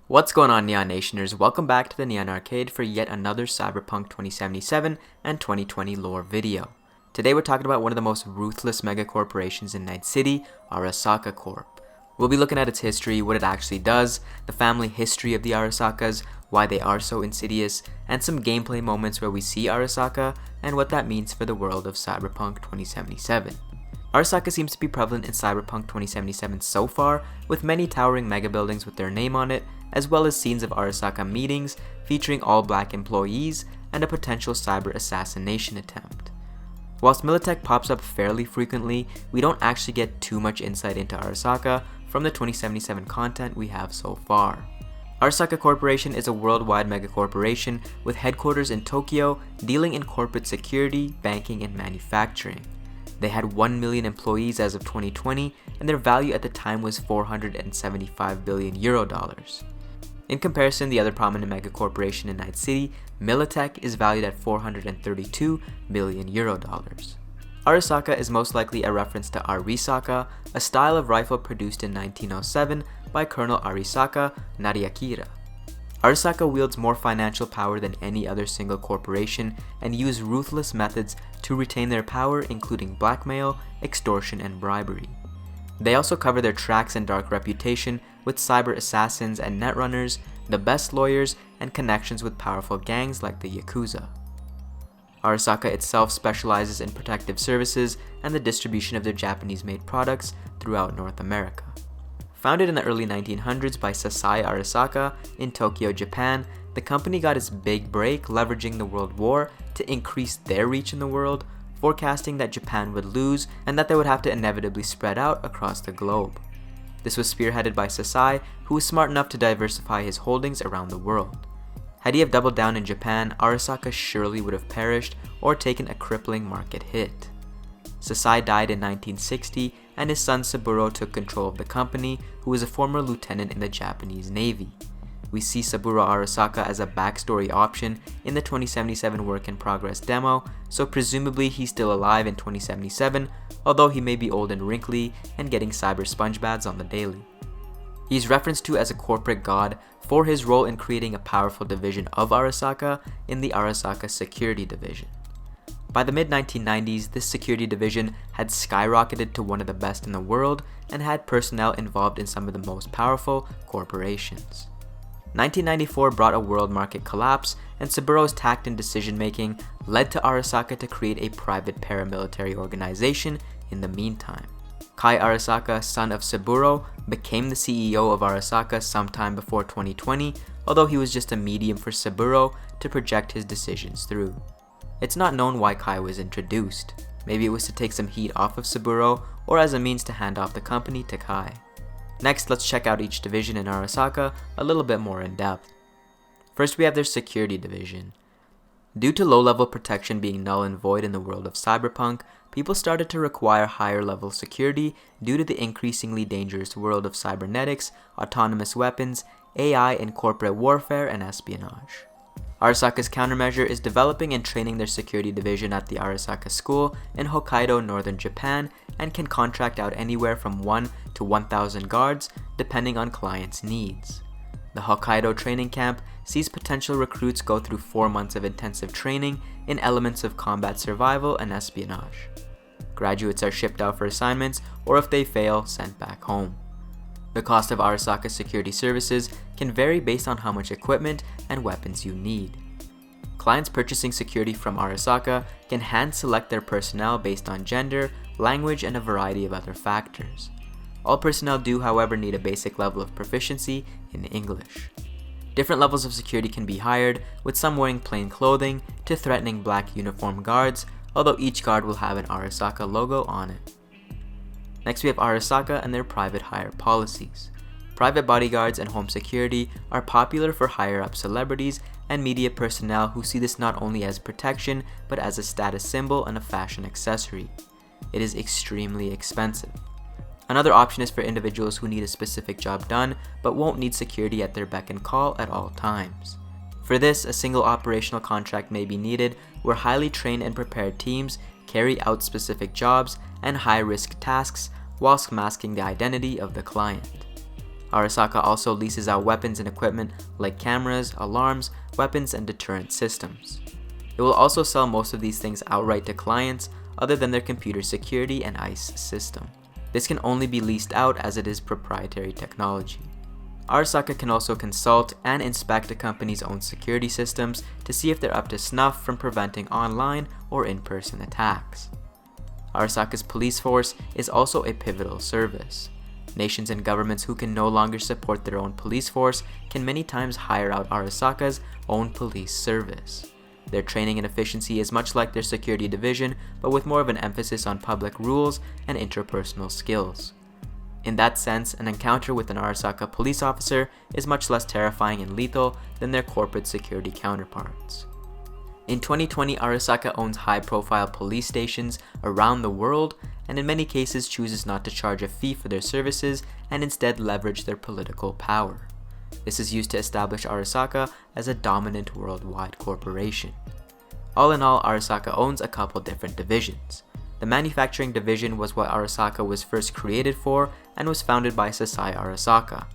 What's going on, Neon Nationers? Welcome back to the Neon Arcade for yet another Cyberpunk 2077 and 2020 lore video. Today we're talking about one of the most ruthless mega-corporations in Night City, Arasaka Corp. We'll be looking at its history, what it actually does, the family history of the Arasakas, why they are so insidious, and some gameplay moments where we see Arasaka, and what that means for the world of Cyberpunk 2077. Arasaka seems to be prevalent in Cyberpunk 2077 so far, with many towering mega buildings with their name on it, as well as scenes of Arasaka meetings featuring all-black employees and a potential cyber assassination attempt. Whilst Militech pops up fairly frequently, we don't actually get too much insight into Arasaka from the 2077 content we have so far. Arasaka Corporation is a worldwide mega-corporation with headquarters in Tokyo, dealing in corporate security, banking, and manufacturing. They had 1 million employees as of 2020, and their value at the time was 475 billion euro dollars. In comparison, the other prominent mega-corporation in Night City, Militech, is valued at 432 billion euro dollars. Arasaka is most likely a reference to Arisaka, a style of rifle produced in 1907 by Colonel Arasaka Nariakira. Arasaka wields more financial power than any other single corporation and use ruthless methods to retain their power, including blackmail, extortion, and bribery. They also cover their tracks and dark reputation with cyber assassins and netrunners, the best lawyers, and connections with powerful gangs like the Yakuza. Arasaka itself specializes in protective services and the distribution of their Japanese-made products throughout North America. Founded in the early 1900s by Sasai Arasaka in Tokyo, Japan, the company got its big break leveraging the World War to increase their reach in the world, forecasting that Japan would lose and that they would have to inevitably spread out across the globe. This was spearheaded by Sasai, who was smart enough to diversify his holdings around the world. Had he have doubled down in Japan, Arasaka surely would have perished or taken a crippling market hit. Sasai died in 1960, and his son Saburo took control of the company, who was a former lieutenant in the Japanese Navy. We see Saburo Arasaka as a backstory option in the 2077 work-in-progress demo, so presumably he's still alive in 2077, although he may be old and wrinkly and getting cyber sponge baths on the daily. He's referenced to as a corporate god for his role in creating a powerful division of Arasaka in the Arasaka Security Division. By the mid-1990s, this security division had skyrocketed to one of the best in the world and had personnel involved in some of the most powerful corporations. 1994 brought a world market collapse, and Saburo's tact in decision-making led to Arasaka to create a private paramilitary organization in the meantime. Kai Arasaka, son of Saburo, became the CEO of Arasaka sometime before 2020, although he was just a medium for Saburo to project his decisions through. It's not known why Kai was introduced. Maybe it was to take some heat off of Saburo, or as a means to hand off the company to Kai. Next, let's check out each division in Arasaka a little bit more in depth. First, we have their security division. Due to low-level protection being null and void in the world of Cyberpunk, people started to require higher-level security due to the increasingly dangerous world of cybernetics, autonomous weapons, AI, and corporate warfare and espionage. Arasaka's countermeasure is developing and training their security division at the Arasaka School in Hokkaido, northern Japan, and can contract out anywhere from 1 to 1,000 guards, depending on clients' needs. The Hokkaido training camp sees potential recruits go through 4 months of intensive training in elements of combat survival and espionage. Graduates are shipped out for assignments, or if they fail, sent back home. The cost of Arasaka security services can vary based on how much equipment and weapons you need. Clients purchasing security from Arasaka can hand-select their personnel based on gender, language, and a variety of other factors. All personnel do, however, need a basic level of proficiency in English. Different levels of security can be hired, with some wearing plain clothing to threatening black uniform guards, although each guard will have an Arasaka logo on it. Next, we have Arasaka and their private hire policies. Private bodyguards and home security are popular for higher-up celebrities and media personnel who see this not only as protection, but as a status symbol and a fashion accessory. It is extremely expensive. Another option is for individuals who need a specific job done, but won't need security at their beck and call at all times. For this, a single operational contract may be needed, where highly trained and prepared teams carry out specific jobs and high-risk tasks whilst masking the identity of the client. Arasaka also leases out weapons and equipment like cameras, alarms, weapons, and deterrent systems. It will also sell most of these things outright to clients other than their computer security and ICE system. This can only be leased out as it is proprietary technology. Arasaka can also consult and inspect a company's own security systems to see if they're up to snuff from preventing online or in-person attacks. Arasaka's police force is also a pivotal service. Nations and governments who can no longer support their own police force can many times hire out Arasaka's own police service. Their training and efficiency is much like their security division, but with more of an emphasis on public rules and interpersonal skills. In that sense, an encounter with an Arasaka police officer is much less terrifying and lethal than their corporate security counterparts. In 2020, Arasaka owns high-profile police stations around the world, and in many cases chooses not to charge a fee for their services and instead leverage their political power. This is used to establish Arasaka as a dominant worldwide corporation. All in all, Arasaka owns a couple different divisions. The manufacturing division was what Arasaka was first created for and was founded by Sasai Arasaka.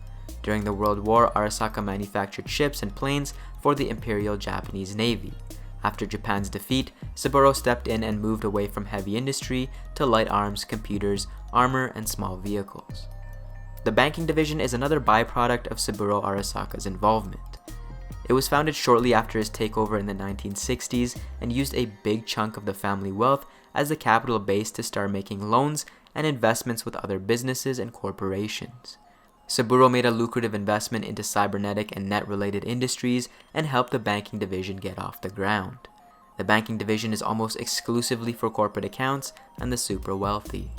During the World War, Arasaka manufactured ships and planes for the Imperial Japanese Navy. After Japan's defeat, Saburo stepped in and moved away from heavy industry to light arms, computers, armor, and small vehicles. The banking division is another byproduct of Saburo Arasaka's involvement. It was founded shortly after his takeover in the 1960s and used a big chunk of the family wealth as the capital base to start making loans and investments with other businesses and corporations. Saburo made a lucrative investment into cybernetic and net-related industries and helped the banking division get off the ground. The banking division is almost exclusively for corporate accounts and the super wealthy.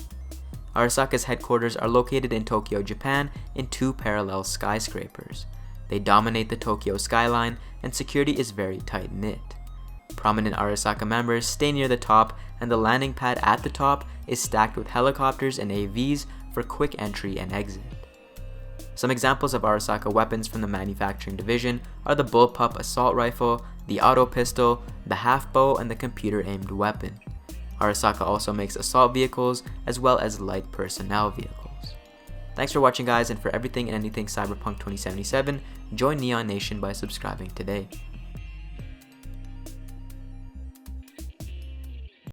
Arasaka's headquarters are located in Tokyo, Japan, in 2 parallel skyscrapers. They dominate the Tokyo skyline, and security is very tight-knit. Prominent Arasaka members stay near the top, and the landing pad at the top is stacked with helicopters and AVs for quick entry and exit. Some examples of Arasaka weapons from the manufacturing division are the bullpup assault rifle, the auto pistol, the half bow, and the computer-aimed weapon. Arasaka also makes assault vehicles as well as light personnel vehicles. Thanks for watching, guys, and for everything and anything Cyberpunk 2077, join Neon Nation by subscribing today.